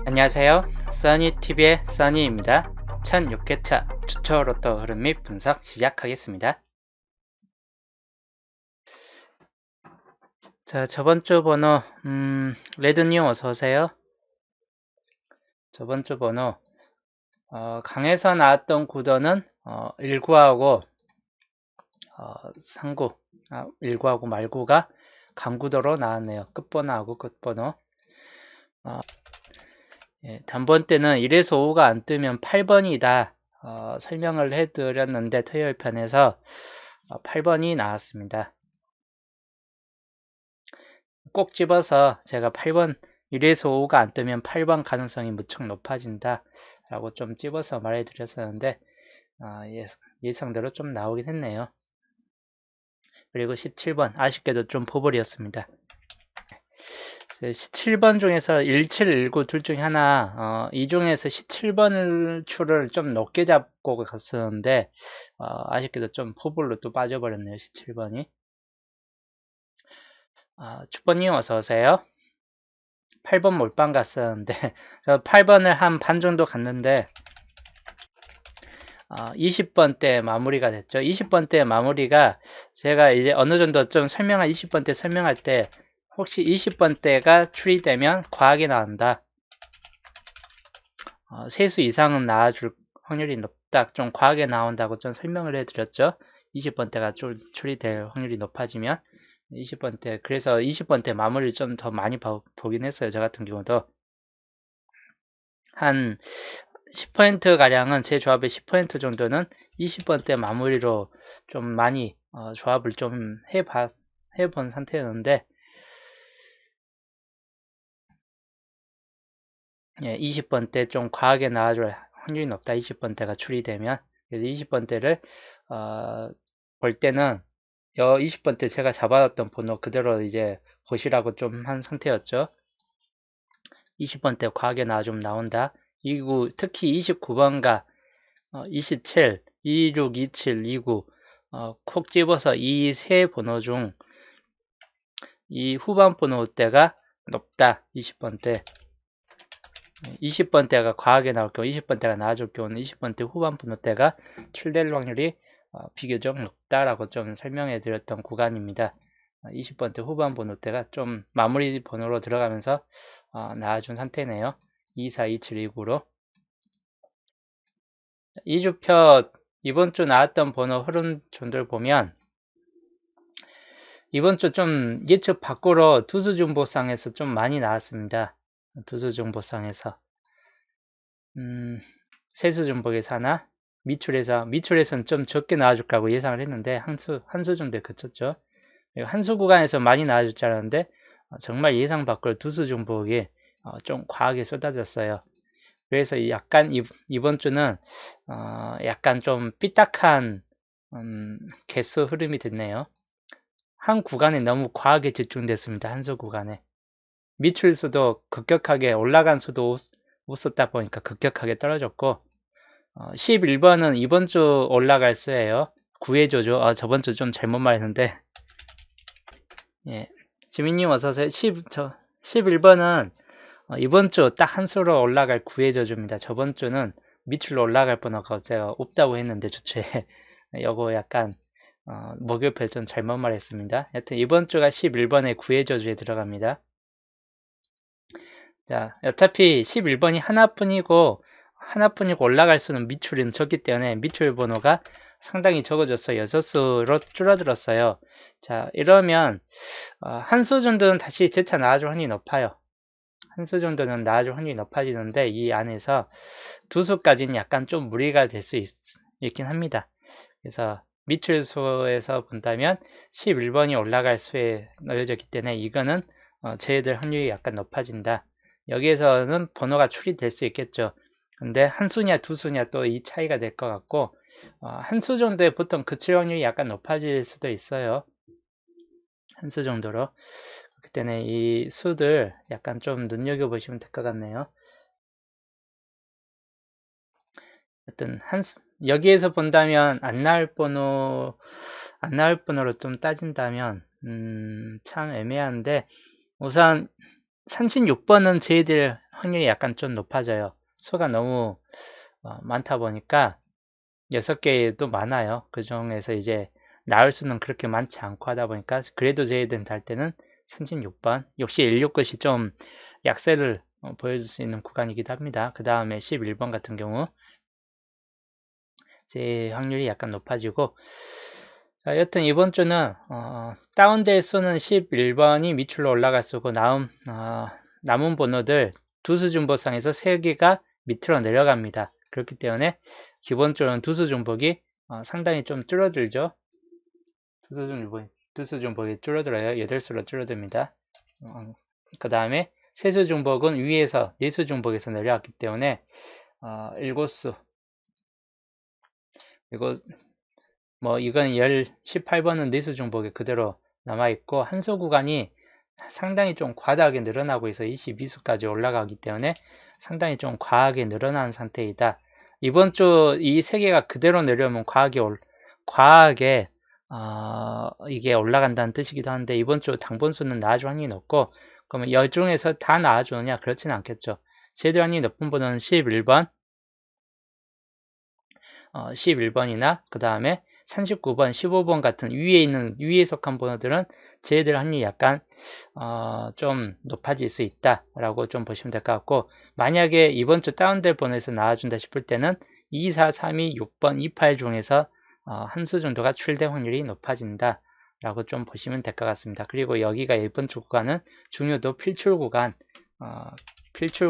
안녕하세요. 써니TV의 써니입니다. 1006회차 주초 로또 흐름 및 분석 시작하겠습니다. 자, 저번주 번호 레드님 어서오세요. 저번주 번호 강에서 나왔던 구도는 19하고 39 19하고 말구가 강구도로 나왔네요. 끝번호하고 끝번호. 예, 단번 때는 1에서 5가 안 뜨면 8번이다 설명을 해드렸는데 토요일 편에서 8번이 나왔습니다. 꼭 집어서 제가 8번 1에서 5가 안 뜨면 8번 가능성이 무척 높아진다 라고 좀 집어서 말해 드렸었는데 예상대로 좀 나오긴 했네요. 그리고 17번 아쉽게도 좀 포볼이었습니다. 17번 중에서 17, 19 둘 중에 하나 이 중에서 17번 출을 좀 높게 잡고 갔었는데 아쉽게도 좀 포볼로 또 빠져버렸네요. 17번이. 주번님 어서오세요. 8번 몰빵 갔었는데 저 8번을 한 반 정도 갔는데 20번 때 마무리가 됐죠. 20번 때 마무리가 제가 이제 어느 정도 좀 20번 때 설명할 때 혹시 20번 때가 출이되면 과하게 나온다. 세수 이상은 나와줄 확률이 높다. 좀 과하게 나온다고 좀 설명을 해드렸죠. 20번 때가 출이될 확률이 높아지면 20번 때 그래서 20번 때 마무리를 좀 더 많이 보긴 했어요. 저 같은 경우도 한 10% 가량은 제 조합의 10% 정도는 20번 때 마무리로 좀 많이 조합을 좀 해본 상태였는데 20번 때 좀 과하게 나와줄 확률이 높다. 20번 때가 출이되면 그래서 20번 때를 볼 때는 20번 때 제가 잡아놨던 번호 그대로 이제 보시라고 좀 한 상태였죠. 20번 때 과하게 좀 나온다. 특히 29번과 27, 26, 27, 29 콕 집어서 이 세 번호 중 이 후반 번호 때가 높다. 20번 때 20번 때가 과하게 나올 경우 20번 때가 나아질 경우는 20번 때 후반 번호 때가 출될 확률이 비교적 높다라고 좀 설명해 드렸던 구간입니다. 20번 때 후반 번호 때가 좀 마무리 번호로 들어가면서 나아준 상태네요. 24, 27, 29로 2주표 이번 주 나왔던 번호 흐름 존들 보면 이번 주 좀 예측 밖으로 투수중보상에서 좀 많이 나왔습니다. 투수중보상에서 세수중복에서 하나 미출에서는 좀 적게 나와줄 거라고 예상을 했는데 한수 정도에 그쳤죠. 한수 구간에서 많이 나와줄 줄 알았는데 정말 예상 밖으로 투수중복이 좀 과하게 쏟아졌어요. 그래서 약간 이번 주는 약간 좀 삐딱한 개수 흐름이 됐네요. 한 구간에 너무 과하게 집중됐습니다. 한수 구간에 미출수도 급격하게 올라간 수도 못 썼다 보니까 급격하게 떨어졌고 11번은 이번 주 올라갈 수예요. 구해줘죠. 저번 주 좀 잘못 말했는데 예. 지민님 어서오세요. 11번은 이번 주 딱 한 수로 올라갈 구해줘줍니다. 저번 주는 밑으로 올라갈 뻔하고 제가 없다고 했는데 주초에 요거 약간 목요일에 좀 잘못 말했습니다. 하여튼 이번 주가 11번의 구해줘주에 들어갑니다. 자, 어차피 11번이 하나뿐이고 올라갈 수는 미출은 적기 때문에 미출 번호가 상당히 적어졌어요. 6수로 줄어들었어요. 자, 이러면 한 수 정도는 다시 재차 나와줄 확률이 높아요. 한 수 정도는 나와줄 확률이 높아지는데 이 안에서 두 수까지는 약간 좀 무리가 될 수 있긴 합니다. 그래서 미출수에서 본다면 11번이 올라갈 수에 넣어졌기 때문에 이거는 제외될 확률이 약간 높아진다. 여기에서는 번호가 출이될 수 있겠죠. 근데 한 수냐 두 수냐 또 이 차이가 될 것 같고 한 수 정도에 보통 그칠 확률이 약간 높아질 수도 있어요. 한 수 정도로. 그때는 이 수들 약간 좀 눈여겨보시면 될 것 같네요. 하여튼 여기에서 본다면 안 나올 번호로 좀 따진다면 참 애매한데 우선 36번은 제외될 확률이 약간 좀 높아져요. 수가 너무 많다 보니까 6개도 많아요. 그 중에서 이제 나올 수는 그렇게 많지 않고 하다 보니까 그래도 제외된 할 때는 36번 역시 16 것이 좀 약세를 보여줄 수 있는 구간이기도 합니다. 그 다음에 11번 같은 경우 제 확률이 약간 높아지고, 자, 여튼 이번 주는 다운될 수는 11번이 밑으로 올라갈 수고 남은 번호들 두수 중복상에서 3개가 밑으로 내려갑니다. 그렇기 때문에 기본적으로는 두수 중복이 상당히 좀 줄어들죠. 두수 중복이 줄어들어요. 8수로 줄어듭니다. 그 다음에 세수 중복은 위에서 네수 중복에서 내려왔기 때문에 7수, 이거 이건 18번은 네수 중복이 그대로 남아있고, 한수 구간이 상당히 좀 과다하게 늘어나고 있어 22수까지 올라가기 때문에 상당히 좀 과하게 늘어난 상태이다. 이번 주 이 3개가 그대로 내려오면 과하게 이게 올라간다는 뜻이기도 한데, 이번 주 당분수는 나아질 확률이 높고, 그러면 여 중에서 다 나아주느냐? 그렇지는 않겠죠. 제일 확률이 높은 번호는 11번, 11번이나 그 다음에 39번, 15번 같은 위에 속한 번호들은 쟤들 확률이 약간 좀 높아질 수 있다라고 좀 보시면 될 것 같고, 만약에 이번 주 다운될 번호에서 나와준다 싶을 때는 2, 4, 3, 2, 6번, 2, 8 중에서 한 수 정도가 출될 확률이 높아진다 라고 좀 보시면 될 것 같습니다. 그리고 여기가 1번 주 구간은 중요도 필출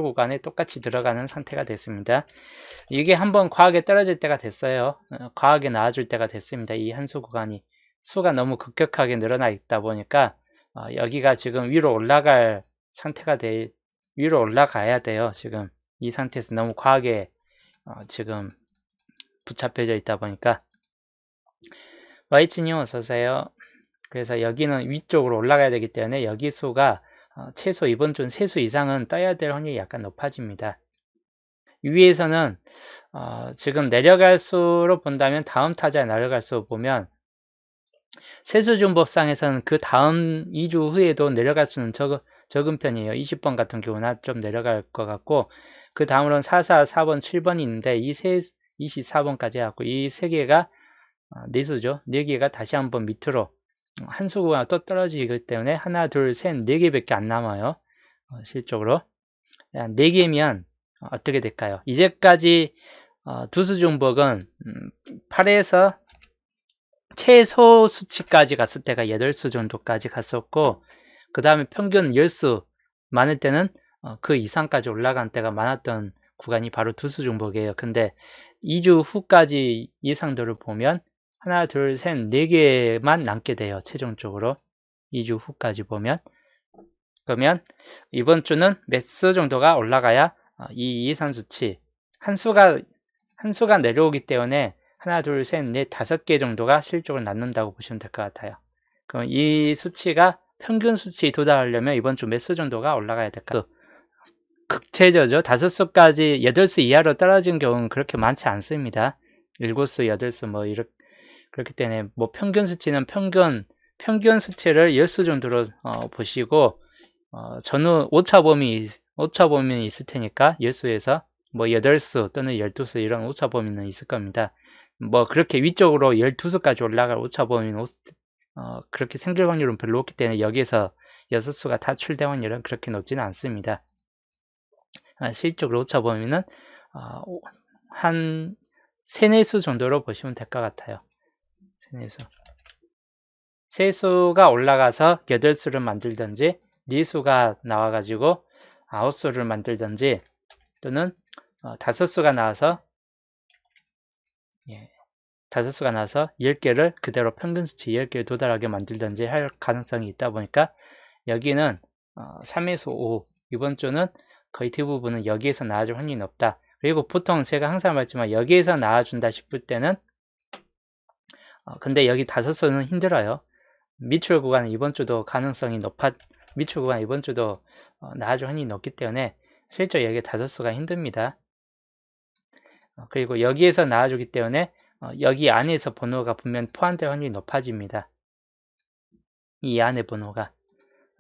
구간에 똑같이 들어가는 상태가 됐습니다. 이게 한번 과하게 떨어질 때가 됐어요. 과하게 나아질 때가 됐습니다. 이 한수 구간이 수가 너무 급격하게 늘어나 있다 보니까 여기가 지금 위로 올라갈 상태가 위로 올라가야 돼요. 지금 이 상태에서 너무 과하게 지금 붙잡혀져 있다 보니까. 와이츠님 어서오세요. 그래서 여기는 위쪽으로 올라가야 되기 때문에 여기 수가 최소 이번 주는 3수 이상은 떠야 될 확률이 약간 높아집니다. 위에서는 지금 내려갈 수로 본다면 다음 타자에 내려갈 수 보면 세수중복상에서는 그 다음 2주 후에도 내려갈 수는 적은 편이에요. 20번 같은 경우는 좀 내려갈 것 같고, 그 다음으로는 44, 4번, 7번이 있는데 24번까지 해갖고 이 3개가 네수죠. 4개가 다시 한번 밑으로 한 수가 또 떨어지기 때문에 하나, 둘, 셋, 4개밖에 안 남아요. 실적으로 4개면 어떻게 될까요? 이제까지 두수 중복은 8에서 최소 수치까지 갔을 때가 8수 정도까지 갔었고, 그 다음에 평균 10수 많을 때는 그 이상까지 올라간 때가 많았던 구간이 바로 두수 중복이에요. 근데 2주 후까지 예상도를 보면 하나, 둘, 셋, 4개만 남게 돼요. 최종적으로 2주 후까지 보면. 그러면 이번 주는 몇 수 정도가 올라가야 이 예산 수치 한 수가 내려오기 때문에 하나, 둘, 셋, 넷, 5개 정도가 실적을 낳는다고 보시면 될 것 같아요. 그럼 이 수치가 평균 수치에 도달하려면 이번 주 몇 수 정도가 올라가야 될까? 극최저죠. 5수까지 8수 이하로 떨어진 경우는 그렇게 많지 않습니다. 7수, 8수 이렇게. 그렇기 때문에 평균 수치는 평균 수치를 10수 정도로 보시고, 전후 오차범위 있을 테니까 10수에서 8수 또는 12수 이런 오차범위는 있을 겁니다. 그렇게 위쪽으로 12수까지 올라갈 오차범위는 그렇게 생길 확률은 별로 없기 때문에 여기에서 6수가 탈출될 확률은 그렇게 높지는 않습니다. 실적으로 오차범위는 한 3, 4수 정도로 보시면 될 것 같아요. 3, 4수. 3수가 올라가서 8수를 만들든지 4수가 나와가지고 9수를 만들든지, 또는 5수가 나와서 10개를 그대로 평균수치 10개에 도달하게 만들든지 할 가능성이 있다 보니까 여기는 3에서 5, 이번 주는 거의 대부분은 여기에서 나와줄 확률이 높다. 그리고 보통 제가 항상 말했지만 여기에서 나와준다 싶을 때는 근데 여기 5수는 힘들어요. 미출 구간은 이번 주도 미출 구간 이번 주도 나아줄 확률이 높기 때문에 실제 여기 5수가 힘듭니다. 그리고 여기에서 나와주기 때문에 여기 안에서 번호가 분명 포함될 확률이 높아집니다. 이 안에 번호가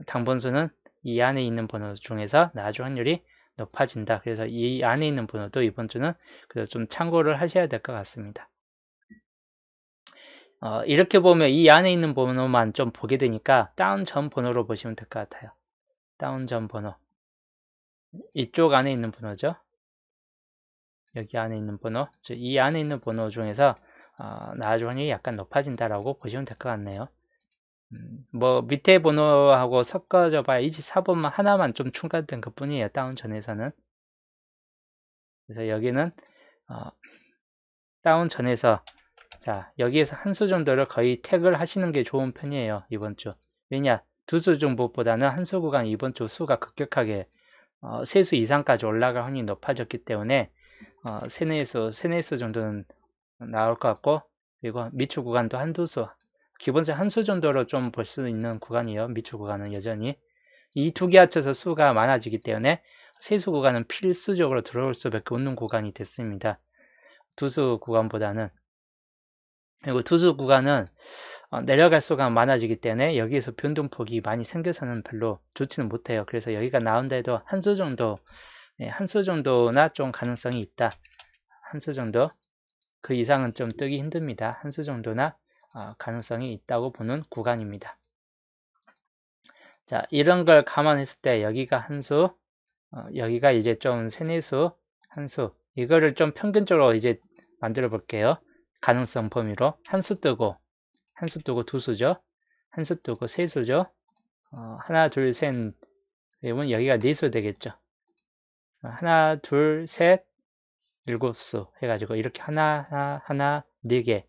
당번수는 이 안에 있는 번호 중에서 나와줄 확률이 높아진다. 그래서 이 안에 있는 번호도 이번 주는 그래서 좀 참고를 하셔야 될 것 같습니다. 이렇게 보면 이 안에 있는 번호만 좀 보게 되니까 다운 전 번호로 보시면 될 것 같아요. 다운 전 번호. 이쪽 안에 있는 번호죠. 여기 안에 있는 번호. 이 안에 있는 번호 중에서 나아질 확률이 약간 높아진다라고 보시면 될 것 같네요. 뭐 밑에 번호하고 섞어져 봐야 24번만 하나만 좀 추가된 것 뿐이에요. 다운 전에서는. 그래서 여기는 다운 전에서 자 여기에서 한 수 정도를 거의 택을 하시는 게 좋은 편이에요. 이번 주. 왜냐 두 수 정도보다는 한 수 구간 이번 주 수가 급격하게 세 수 이상까지 올라갈 확률이 높아졌기 때문에 세네 수 정도는 나올 것 같고, 그리고 미추 구간도 한두 수, 기본적으로 한 수 정도로 좀 볼 수 있는 구간이에요. 미추 구간은 여전히 이 두 개 합쳐서 수가 많아지기 때문에 세수 구간은 필수적으로 들어올 수밖에 없는 구간이 됐습니다. 두수 구간보다는. 그리고 두수 구간은 내려갈 수가 많아지기 때문에 여기에서 변동폭이 많이 생겨서는 별로 좋지는 못해요. 그래서 여기가 나온다 해도 한 수 정도, 한 수 정도나 좀 가능성이 있다. 한 수 정도. 그 이상은 좀 뜨기 힘듭니다. 한 수 정도나 가능성이 있다고 보는 구간입니다. 자, 이런 걸 감안했을 때 여기가 한 수, 여기가 이제 좀 세네 수, 한 수, 이거를 좀 평균적으로 이제 만들어 볼게요. 가능성 범위로 한 수 뜨고 두 수죠. 한 수 뜨고 세 수죠. 하나, 둘, 셋, 그러면 여기가 네 수 되겠죠. 하나, 둘, 셋, 일곱 수 해가지고 이렇게 하나, 네 개.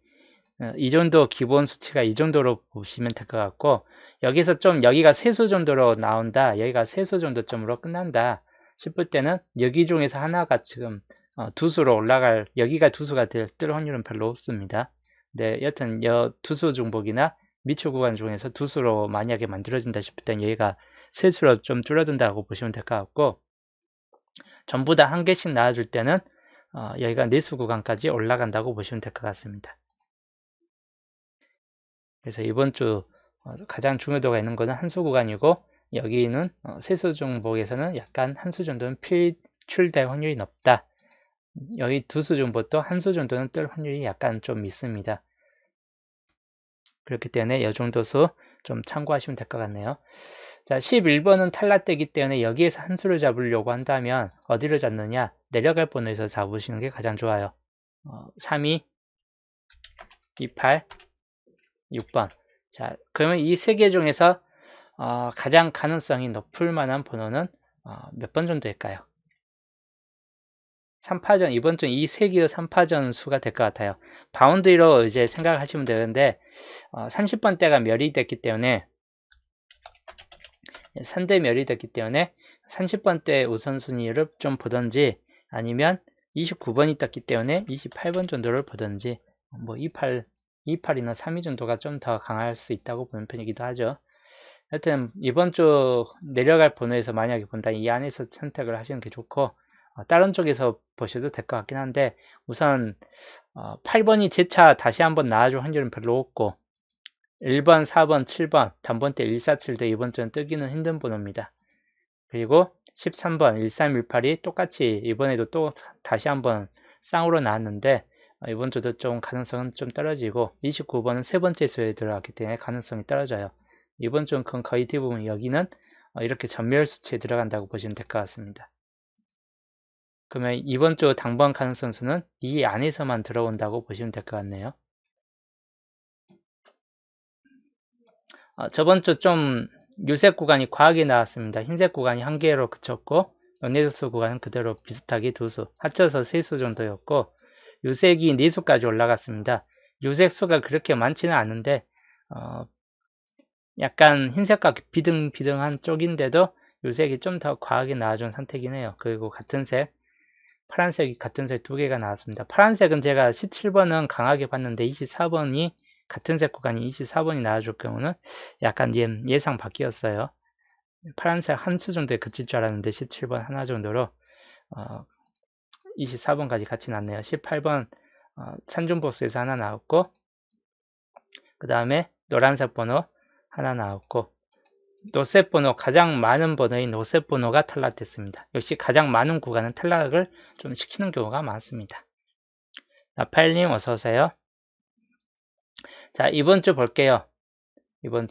이 정도 기본 수치가 이 정도로 보시면 될 것 같고, 여기서 좀 여기가 세 수 정도로 나온다, 여기가 세 수 정도점으로 끝난다 싶을 때는 여기 중에서 하나가 지금 두 수로 올라갈, 여기가 두 수가 뜰 확률은 별로 없습니다. 근데 여튼 두 수 중복이나 미추 구간 중에서 두 수로 만약에 만들어진다 싶을 때는 여기가 세 수로 좀 줄어든다고 보시면 될 것 같고, 전부 다 한 개씩 나와줄 때는 여기가 네 수 구간까지 올라간다고 보시면 될 것 같습니다. 그래서 이번 주 가장 중요도가 있는 것은 한 수 구간이고, 여기는 세수 중복에서는 약간 한 수 정도는 필출될 확률이 높다. 여기 두 수 중복도 한 수 정도는 뜰 확률이 약간 좀 있습니다. 그렇기 때문에 이 정도 수 좀 참고하시면 될 것 같네요. 자, 11번은 탈락되기 때문에 여기에서 한 수를 잡으려고 한다면 어디를 잡느냐? 내려갈 번호에서 잡으시는 게 가장 좋아요. 32, 28, 6번. 자, 그러면 이 세 개 중에서 가장 가능성이 높을 만한 번호는 몇 번 정도일까요? 3파전, 이번 주 이 세 개의 3파전 수가 될 것 같아요. 바운드리로 이제 생각하시면 되는데, 30번대가 멸이 됐기 때문에, 3대 멸이 됐기 때문에 30번대 우선순위를 좀 보든지, 아니면 29번이 떴기 때문에 28번 정도를 보든지, 뭐 28이나 32 정도가 좀 더 강할 수 있다고 보는 편이기도 하죠. 하여튼 이번 주 내려갈 번호에서 만약에 본다, 이 안에서 선택을 하시는 게 좋고, 다른 쪽에서 보셔도 될 것 같긴 한데, 우선 8번이 재차 다시 한번 나와줄 확률은 별로 없고, 1번, 4번, 7번, 단번대 147도 이번 주는 뜨기는 힘든 번호입니다. 그리고 13번, 1318이 똑같이 이번에도 또 다시 한번 쌍으로 나왔는데, 이번 주도 좀 가능성은 좀 떨어지고, 29번은 세 번째 수에 들어갔기 때문에 가능성이 떨어져요. 이번 주는 거의 대부분 여기는 이렇게 전멸 수치에 들어간다고 보시면 될 것 같습니다. 그러면 이번 주 당번 가능성 수는 이 안에서만 들어온다고 보시면 될 것 같네요. 저번 주 좀 요색 구간이 과하게 나왔습니다. 흰색 구간이 한 개로 그쳤고, 연내수 구간은 그대로 비슷하게 두 수, 합쳐서 세 수 정도였고, 요색이 네 수까지 올라갔습니다. 요색 수가 그렇게 많지는 않은데, 약간 흰색과 비등비등한 쪽인데도 요색이 좀 더 과하게 나와준 상태이긴 해요. 그리고 같은 색, 파란색이 같은 색 두 개가 나왔습니다. 파란색은 제가 17번은 강하게 봤는데 24번이 같은 색 구간이 24번이 나와줄 경우는 약간 예상 바뀌었어요. 파란색 한 수 정도에 그칠 줄 알았는데 17번 하나 정도로 24번까지 같이 났네요. 18번 산중복수에서 하나 나왔고, 그 다음에 노란색 번호 하나 나왔고, 노셋 번호, 가장 많은 번호인 노셋 번호가 탈락됐습니다. 역시 가장 많은 구간은 탈락을 좀 시키는 경우가 많습니다. 자, 파일님 어서오세요. 자, 이번 주 볼게요. 이번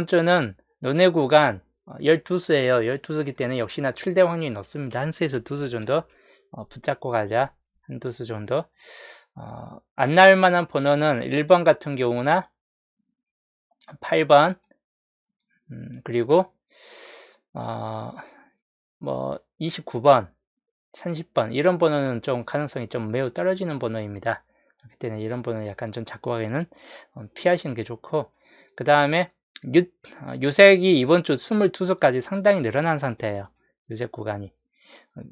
주는 논의 구간 12수예요. 12수기 때문에 역시나 출제 확률이 높습니다. 한 수에서 두 수 정도 붙잡고 가자. 한두 수 정도. 안 나올 만한 번호는 1번 같은 경우나 8번, 그리고 뭐 29번, 30번 이런 번호는 좀 가능성이 좀 매우 떨어지는 번호입니다. 그렇기 때문에 이런 번호 약간 좀 잡고 가기는 피하시는 게 좋고, 그 다음에 유색이 이번 주 22수까지 상당히 늘어난 상태예요. 유색 구간이.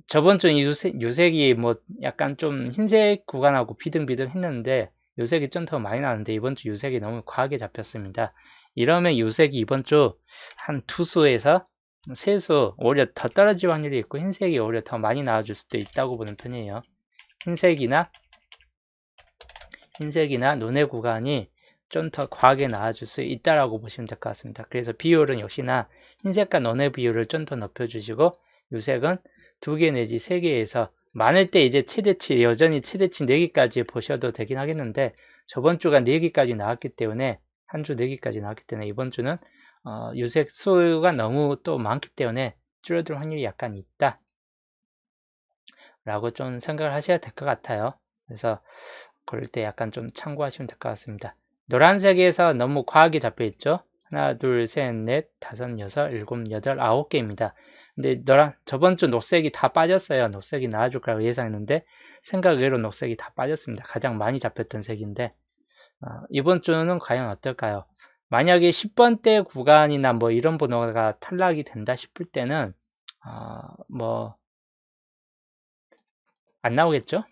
저번 주 유색이 뭐 약간 좀 흰색 구간하고 비등비등 했는데 유색이 좀 더 많이 나는데 이번 주 유색이 너무 과하게 잡혔습니다. 이러면 유색이 이번 주 한 2수에서 3수 오히려 더 떨어질 확률이 있고 흰색이 오히려 더 많이 나와줄 수도 있다고 보는 편이에요. 흰색이나 논의 구간이 좀 더 과하게 나와줄 수 있다라고 보시면 될 것 같습니다. 그래서 비율은 역시나 흰색과 논의 비율을 좀 더 높여주시고 유색은 2개 내지 3개에서 많을 때 이제 최대치 여전히 최대치 4개까지 보셔도 되긴 하겠는데 저번 주가 4개까지 나왔기 때문에 한 주 4개까지 나왔기 때문에 이번 주는 유색 수가 너무 또 많기 때문에 줄어들 확률이 약간 있다 라고 좀 생각을 하셔야 될 것 같아요. 그래서 그럴 때 약간 좀 참고하시면 될 것 같습니다. 노란색에서 너무 과하게 잡혀 있죠. 하나, 둘, 셋, 넷, 다섯, 여섯, 일곱, 여덟, 9개입니다. 근데 저번 주 녹색이 다 빠졌어요. 녹색이 나와줄 거라고 예상했는데 생각 외로 녹색이 다 빠졌습니다. 가장 많이 잡혔던 색인데 이번 주는 과연 어떨까요? 만약에 10번대 구간이나 뭐 이런 번호가 탈락이 된다 싶을 때는 뭐 안 나오겠죠?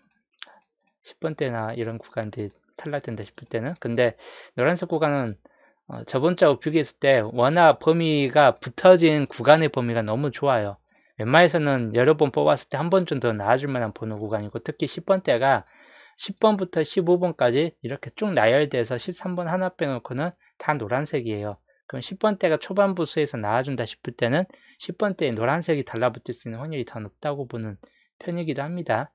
10번대나 이런 구간들이 탈락된다 싶을 때는. 근데 노란색 구간은 저번 주하고 비교했을 때 워낙 범위가 붙어진 구간의 범위가 너무 좋아요. 웬만해서는 여러 번 뽑았을 때 한 번 좀 더 나아줄 만한 번호 구간이고 특히 10번대가 10번부터 15번까지 이렇게 쭉 나열돼서 13번 하나 빼놓고는 다 노란색이에요. 그럼 10번대가 초반부 수에서 나와준다 싶을 때는 10번대에 노란색이 달라붙을 수 있는 확률이 더 높다고 보는 편이기도 합니다.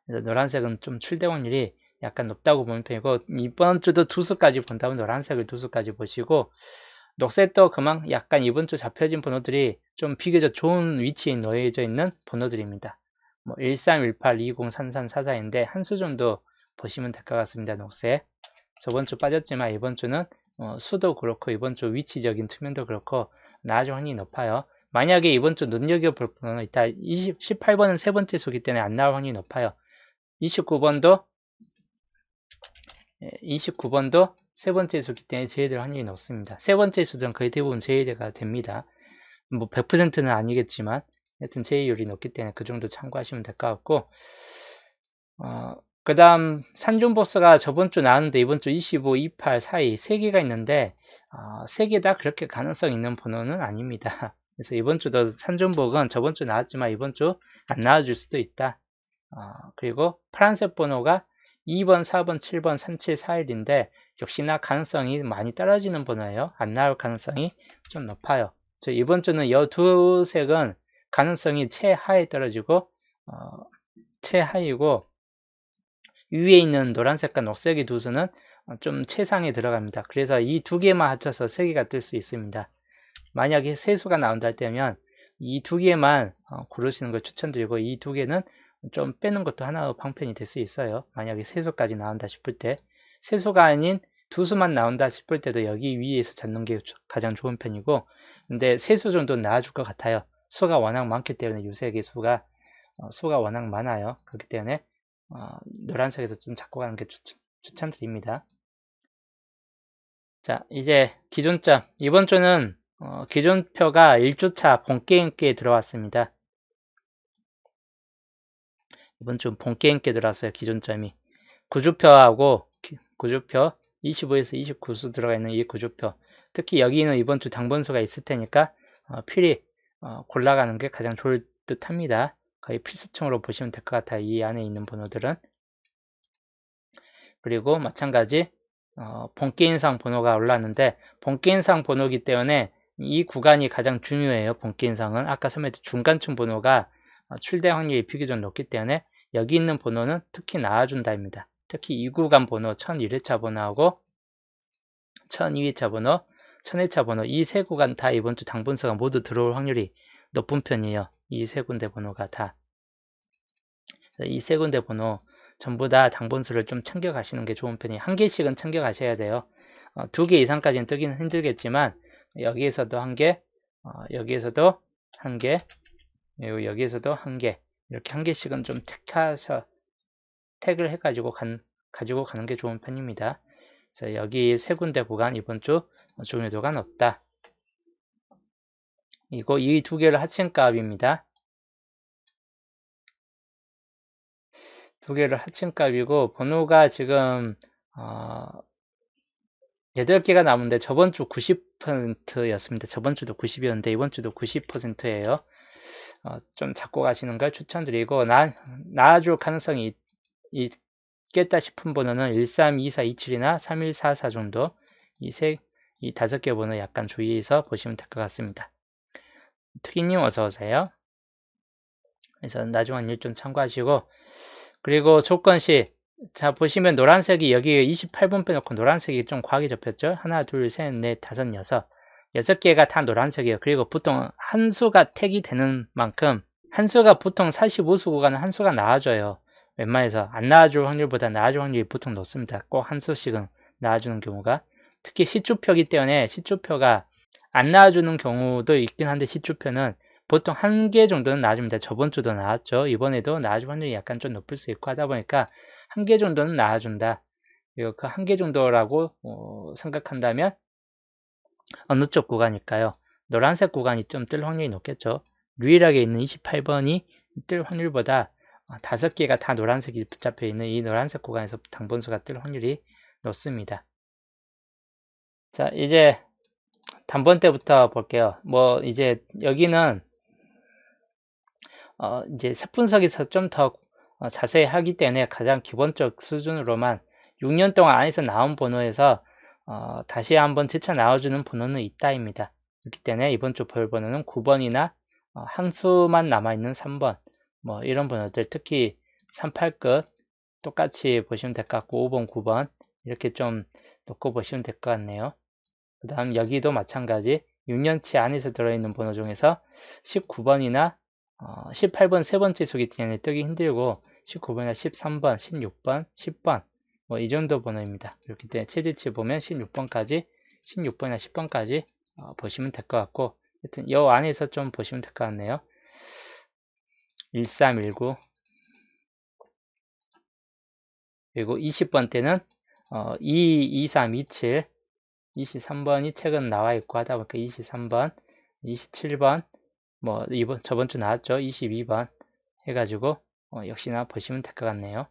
그래서 노란색은 좀 출대 확률이 약간 높다고 보는 편이고 이번 주도 두수까지 본다면 노란색을 두수까지 보시고 녹색도 그만 약간 이번 주 잡혀진 번호들이 좀 비교적 좋은 위치에 놓여져 있는 번호들입니다. 뭐 13, 18, 20, 33, 44인데 한 수 정도 보시면 될 것 같습니다. 녹색. 저번 주 빠졌지만 이번 주는 수도 그렇고 이번 주 위치적인 측면도 그렇고 나아질 확률이 높아요. 만약에 이번 주 눈여겨볼 번호는 이따 18번은 세 번째 수기 때문에 안 나올 확률이 높아요. 29번도 세 번째 수기 때문에 제외될 확률이 높습니다. 세 번째 수는 거의 대부분 제외가 됩니다. 뭐 100%는 아니겠지만 하여튼 제외율이 높기 때문에 그 정도 참고하시면 될 것 같고 그 다음 산중보스가 저번 주 나왔는데 이번 주 25, 28, 42 3개가 있는데 3개 다 그렇게 가능성 있는 번호는 아닙니다. 그래서 이번 주도 산중복은 저번 주 나왔지만 이번 주 안 나와줄 수도 있다. 그리고 파란색 번호가 2번, 4번, 7번, 37, 41인데 역시나 가능성이 많이 떨어지는 번호예요. 안 나올 가능성이 좀 높아요. 이번 주는 이 두 색은 가능성이 최하에 떨어지고 최하이고 위에 있는 노란색과 녹색의 두 수는 좀 최상에 들어갑니다. 그래서 이 두 개만 합쳐서 3개가 뜰 수 있습니다. 만약에 세 수가 나온다 때면 이 두 개만 고르시는 걸 추천드리고 이 두 개는 좀 빼는 것도 하나의 방편이 될 수 있어요. 만약에 세 수까지 나온다 싶을 때 세 수가 아닌 두 수만 나온다 싶을 때도 여기 위에서 잡는 게 가장 좋은 편이고 근데 세 수 정도 나와줄 것 같아요. 수가 워낙 많기 때문에 유색의 수가 워낙 많아요. 그렇기 때문에 노란색에서 좀 잡고 가는 게 추천드립니다. 자, 이제 기존점. 이번 주는 기존표가 1주차 본게임기에 들어왔습니다. 이번 주는 본게임기에 들어왔어요. 기존점이. 구주표하고 구주표 25에서 29수 들어가 있는 이 구주표. 특히 여기는 이번 주 당번수가 있을 테니까 필히 골라가는 게 가장 좋을 듯 합니다. 거의 필수층으로 보시면 될 것 같아요. 이 안에 있는 번호들은. 그리고 마찬가지 본게임상 번호가 올랐는데 본게임상 번호이기 때문에 이 구간이 가장 중요해요. 본게임상은 아까 설명했던 중간층 번호가 출대 확률이 비교적 높기 때문에 여기 있는 번호는 특히 나와준다입니다. 특히 이 구간 번호 1001회차 번호하고 1002회차 번호, 1000회차 번호 이 세 구간 다 이번 주 당분수가 모두 들어올 확률이 높은 편이에요. 이 세 군데 번호가 다. 이 세 군데 번호 전부 다 당분수를 좀 챙겨 가시는 게 좋은 편이에요. 한 개씩은 챙겨 가셔야 돼요. 2개 이상까지는 뜨기는 힘들겠지만 여기에서도 한 개, 여기에서도 한 개, 그리고 여기에서도 한 개, 이렇게 한 개씩은 좀 택을 해가지고 가지고 가는 게 좋은 편입니다. 그래서 여기 세 군데 구간 이번 주 중요도가 높다. 이거 이 두 개를 합친 값입니다. 두 개를 합친 값이고 번호가 지금 8개가 남은데 저번 주 90%였습니다. 저번 주도 90이었는데 이번 주도 90%예요. 좀 잡고 가시는 걸 추천드리고 나아줄 가능성이 있겠다 싶은 번호는 132427이나 3144 정도 이 5개 번호 약간 주의해서 보시면 될 것 같습니다. 특이님 어서오세요. 그래서 나중 확률 좀 참고하시고 그리고 조건시 자 보시면 노란색이 여기 28번 빼놓고 노란색이 좀 과하게 접혔죠. 하나 둘 셋 넷 다섯 여섯 개가 다 노란색이에요. 그리고 보통 한 수가 택이 되는 만큼 한 수가 보통 45수 구간은 한 수가 나와줘요. 웬만해서 안 나와줄 확률보다 나와줄 확률이 보통 높습니다. 꼭 한 수씩은 나와주는 경우가 특히 시초표이기 때문에 시초표가 안 나와주는 경우도 있긴 한데 시초표는 보통 한 개 정도는 나와줍니다. 저번 주도 나왔죠. 이번에도 나와줄 확률이 약간 좀 높을 수 있고 하다 보니까 한 개 정도는 나와준다. 그리고 그 한 개 정도라고 생각한다면 어느 쪽 구간일까요? 노란색 구간이 좀 뜰 확률이 높겠죠. 유일하게 있는 28번이 뜰 확률보다 5개가 다 노란색이 붙잡혀 있는 이 노란색 구간에서 당분수가 뜰 확률이 높습니다. 자, 이제 단번 때부터 볼게요. 뭐 이제 여기는 이제 색분석에서 좀 더 자세히 하기 때문에 가장 기본적 수준으로만 6년 동안 안에서 나온 번호에서 다시 한번 제쳐 나와주는 번호는 있다입니다. 그렇기 때문에 이번 주 볼 번호는 9번이나 항수만 남아있는 3번 뭐 이런 번호들 특히 38끝 똑같이 보시면 될 것 같고 5번, 9번 이렇게 좀 놓고 보시면 될 것 같네요. 그 다음 여기도 마찬가지 6년치 안에서 들어있는 번호 중에서 19번이나 18번 세 번째 수기 때문에 뜨기 힘들고 19번이나 13번, 16번, 10번 뭐 이 정도 번호입니다. 그렇기 때문에 최대치 보면 16번까지 16번이나 10번까지 보시면 될 것 같고 하여튼 이 안에서 좀 보시면 될 것 같네요. 1319 그리고 20번 때는 2327 23번이 최근 나와 있고 하다 보니까 23번, 27번, 뭐 저번 주 나왔죠. 22번 해가지고 역시나 보시면 될 것 같네요.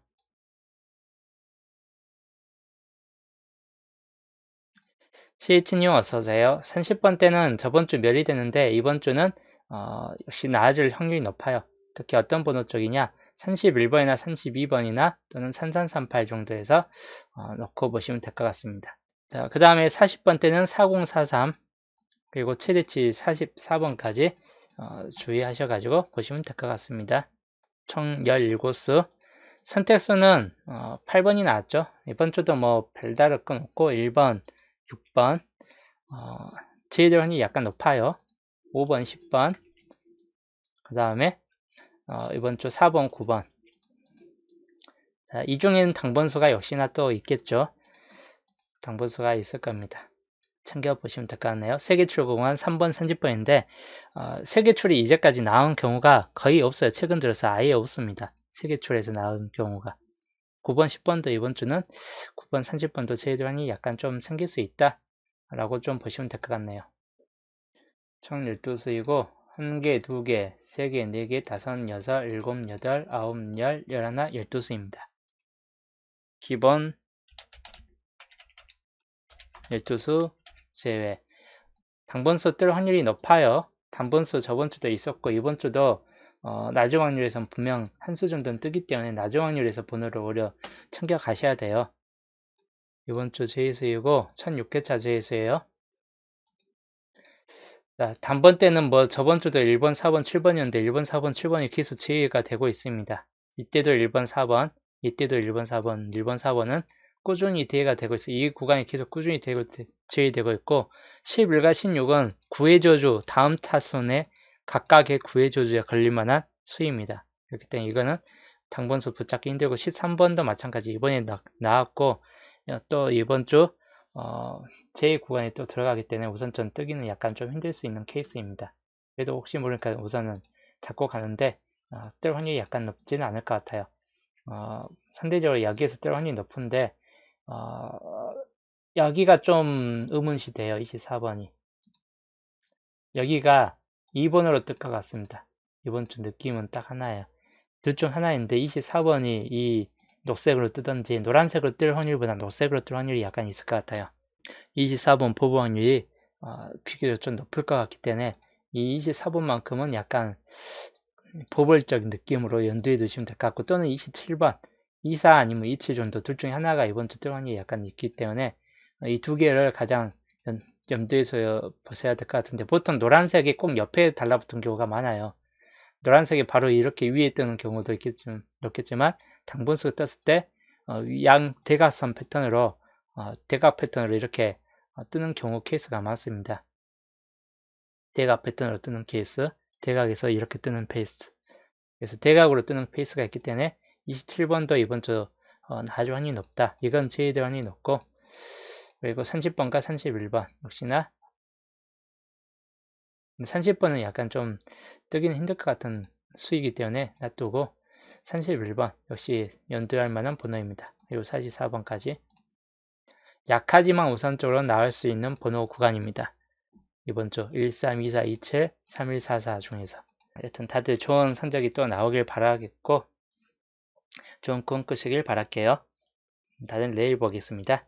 CH님 어서오세요. 30번 때는 저번 주 멸이 되는데 이번 주는 역시 나아질 확률이 높아요. 특히 어떤 번호 쪽이냐 31번이나 32번이나 또는 3338 정도에서 넣고 보시면 될 것 같습니다. 자, 그 다음에 40번 때는 4043 그리고 최대치 44번까지 주의하셔가지고 보시면 될 것 같습니다. 총 17수 선택수는 8번이 나왔죠. 이번 주도 뭐 별다를 건 없고 1번, 6번 제외될 확률이 약간 높아요. 5번, 10번 그 다음에 이번 주 4번, 9번 자, 이 중에는 당번수가 역시나 또 있겠죠. 당번수가 있을 겁니다. 챙겨보시면 될 것 같네요. 세계출공은 3번 30번인데 세계출이 이제까지 나온 경우가 거의 없어요. 최근 들어서 아예 없습니다. 세계출에서 나온 경우가 9번 10번도 이번 주는 9번 30번도 제외될 확률이 약간 좀 생길 수 있다 라고 좀 보시면 될 것 같네요. 총 12수이고 1개, 2개, 3개, 4개, 5, 6, 7, 8, 9, 10, 11, 12수입니다. 기본 12수 제외 당번수 뜰 확률이 높아요. 단번수 저번 주도 있었고 이번 주도 낮은 확률에선 분명 한 수 정도는 뜨기 때문에 낮은 확률에서 번호를 오히려 챙겨 가셔야 돼요. 이번 주 제의수이고 1006회차 제의수예요. 자, 단번 때는 뭐 저번 주도 1번, 4번, 7번이었는데 1번, 4번, 7번이 계속 제의가 되고 있습니다. 이때도 1번, 4번, 이때도 1번, 4번, 1번, 4번은 꾸준히 대회가 되고 있어요. 이 구간이 계속 꾸준히 제의되고 있고 11과 16은 구해저주 다음 타순에 각각의 구해저주에 걸릴만한 수입니다. 그렇기 때문에 이거는 당번수 붙잡기 힘들고 13번도 마찬가지 이번에 나왔고 또 이번 주 제 구간에 또 들어가기 때문에 우선 전 뜨기는 약간 좀 힘들 수 있는 케이스입니다. 그래도 혹시 모르니까 우선은 잡고 가는데 뜰 확률이 약간 높지는 않을 것 같아요. 상대적으로 여기에서 뜰 확률이 높은데 여기가 좀 의문시돼요. 24번이 여기가 2번으로 뜰 것 같습니다. 이번 주 느낌은 딱 하나예요. 둘 중 하나인데 24번이 이 녹색으로 뜨든지 노란색으로 뜰 확률보다 녹색으로 뜰 확률이 약간 있을 것 같아요. 24번 포부 확률이 비교적 좀 높을 것 같기 때문에 이 24번만큼은 약간 포벌적 느낌으로 염두에 두시면 될 것 같고 또는 27번 24 아니면 27 정도 둘 중에 하나가 이번 주 뜰 확률이 약간 있기 때문에 이 두 개를 가장 염두에서 보셔야 될 것 같은데 보통 노란색이 꼭 옆에 달라붙은 경우가 많아요. 노란색이 바로 이렇게 위에 뜨는 경우도 있겠지만 당분수가 떴을 때 양 대각선 패턴으로 대각 패턴으로 이렇게 뜨는 경우 케이스가 많습니다. 대각 패턴으로 뜨는 케이스, 대각에서 이렇게 뜨는 페이스. 그래서 대각으로 뜨는 페이스가 있기 때문에 27번도 이번 주 아주 확률이 높다. 이건 제외될 확률이 높고 그리고 30번과 31번 역시나 30번은 약간 좀 뜨기는 힘들 것 같은 수이기 때문에 놔두고 31번 역시 연두할 만한 번호입니다. 그리고 44번까지 약하지만 우선적으로 나올 수 있는 번호 구간입니다. 이번 주 13, 24, 27, 31, 44 중에서 하여튼 다들 좋은 성적이 또 나오길 바라겠고 좋은 꿈 꾸시길 바랄게요. 다들 내일 보겠습니다.